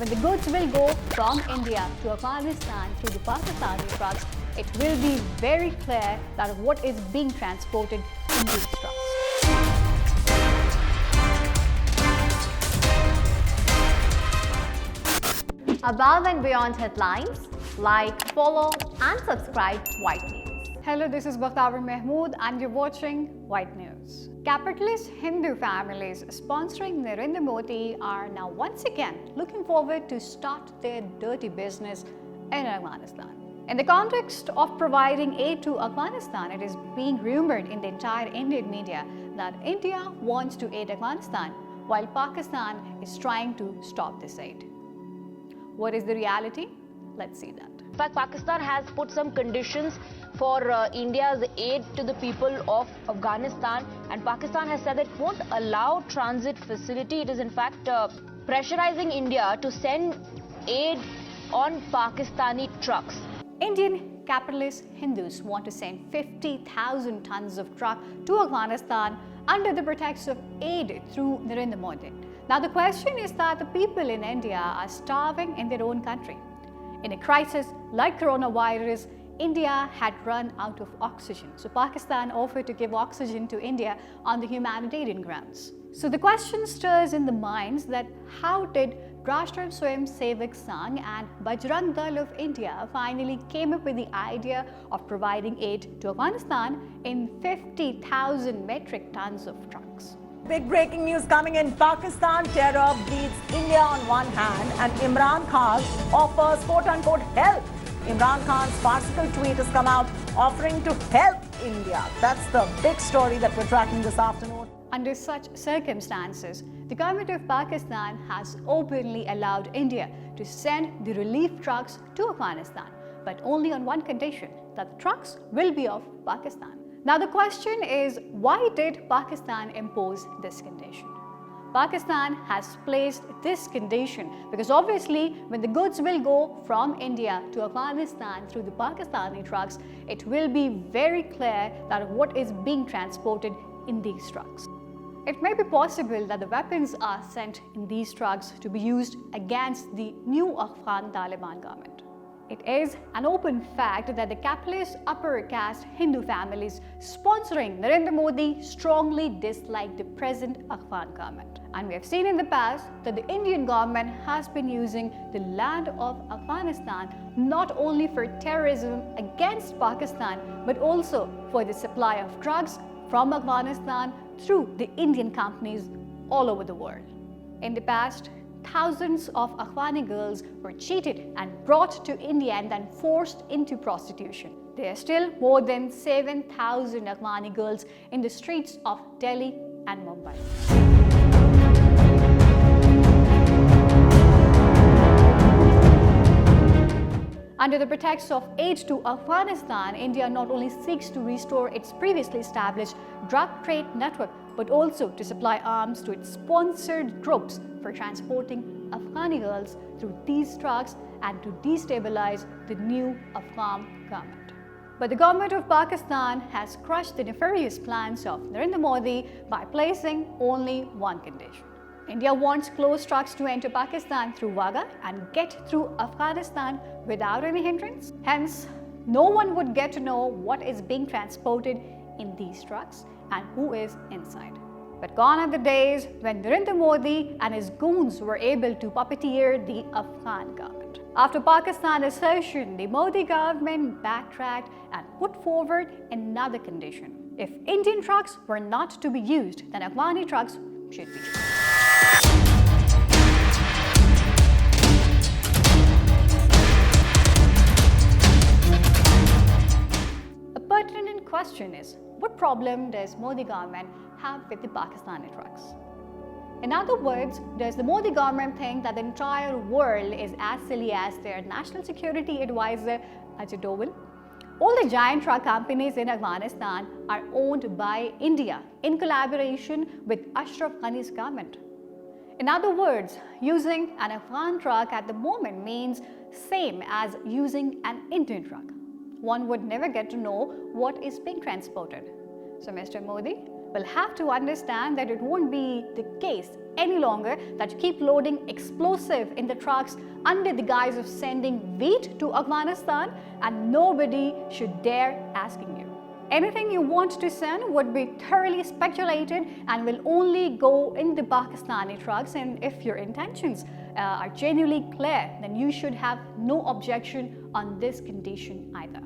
when the goods will go from India to Afghanistan through the Pakistani trucks, it will be very clear that what is being transported in these trucks. Above and beyond headlines, like, follow and subscribe White News. Hello, this is Bakhtaver Mahmood and you're watching White News. Capitalist Hindu families sponsoring Narendra Modi are now once again looking forward to start their dirty business in Afghanistan. In the context of providing aid to Afghanistan, it is being rumored in the entire Indian media that India wants to aid Afghanistan while Pakistan is trying to stop this aid. What is the reality? Let's see that. In fact, Pakistan has put some conditions for India's aid to the people of Afghanistan, and Pakistan has said that it won't allow transit facility. It is in fact pressurizing India to send aid on Pakistani trucks. Indian capitalist Hindus want to send 50,000 tons of truck to Afghanistan under the pretext of aid through Narendra Modi. Now the question is that the people in India are starving in their own country. In a crisis like coronavirus, India had run out of oxygen. So Pakistan offered to give oxygen to India on the humanitarian grounds. So the question stirs in the minds that how did Rashtriya Swayam Sevak Sangh and Bajrang Dal of India finally came up with the idea of providing aid to Afghanistan in 50,000 metric tons of trucks. Big breaking news coming in. Pakistan terror bleeds India on one hand and Imran Khan offers quote-unquote help. Imran Khan's farcical tweet has come out offering to help India. That's the big story that we're tracking this afternoon. Under such circumstances, the government of Pakistan has openly allowed India to send the relief trucks to Afghanistan, but only on one condition, that the trucks will be of Pakistan. Now the question is, why did Pakistan impose this condition? Pakistan has placed this condition because obviously when the goods will go from India to Afghanistan through the Pakistani trucks, it will be very clear that what is being transported in these trucks. It may be possible that the weapons are sent in these trucks to be used against the new Afghan Taliban government. It is an open fact that the capitalist upper caste Hindu families sponsoring Narendra Modi strongly dislike the present Afghan government. And we have seen in the past that the Indian government has been using the land of Afghanistan not only for terrorism against Pakistan, but also for the supply of drugs from Afghanistan through the Indian companies all over the world. In the past, thousands of Afghani girls were cheated and brought to India and then forced into prostitution. There are still more than 7,000 Afghani girls in the streets of Delhi and Mumbai. Under the pretext of aid to Afghanistan, India not only seeks to restore its previously established drug trade network, but also to supply arms to its sponsored groups for transporting Afghani girls through these trucks and to destabilize the new Afghan government. But the government of Pakistan has crushed the nefarious plans of Narendra Modi by placing only one condition. India wants closed trucks to enter Pakistan through Wagah and get through Afghanistan without any hindrance. Hence, no one would get to know what is being transported in these trucks and who is inside. But gone are the days when Narendra Modi and his goons were able to puppeteer the Afghan government. After Pakistan's assertion, the Modi government backtracked and put forward another condition. If Indian trucks were not to be used, then Afghani trucks should be used. A pertinent question is, what problem does Modi government have with the Pakistani trucks? In other words, does the Modi government think that the entire world is as silly as their national security advisor, Ajit Doval? All the giant truck companies in Afghanistan are owned by India in collaboration with Ashraf Ghani's government. In other words, using an Afghan truck at the moment means same as using an Indian truck. One would never get to know what is being transported. So Mr. Modi, will have to understand that it won't be the case any longer that you keep loading explosive in the trucks under the guise of sending wheat to Afghanistan, and nobody should dare asking you. Anything you want to send would be thoroughly speculated and will only go in the Pakistani trucks, and if your intentions are genuinely clear, then you should have no objection on this condition either.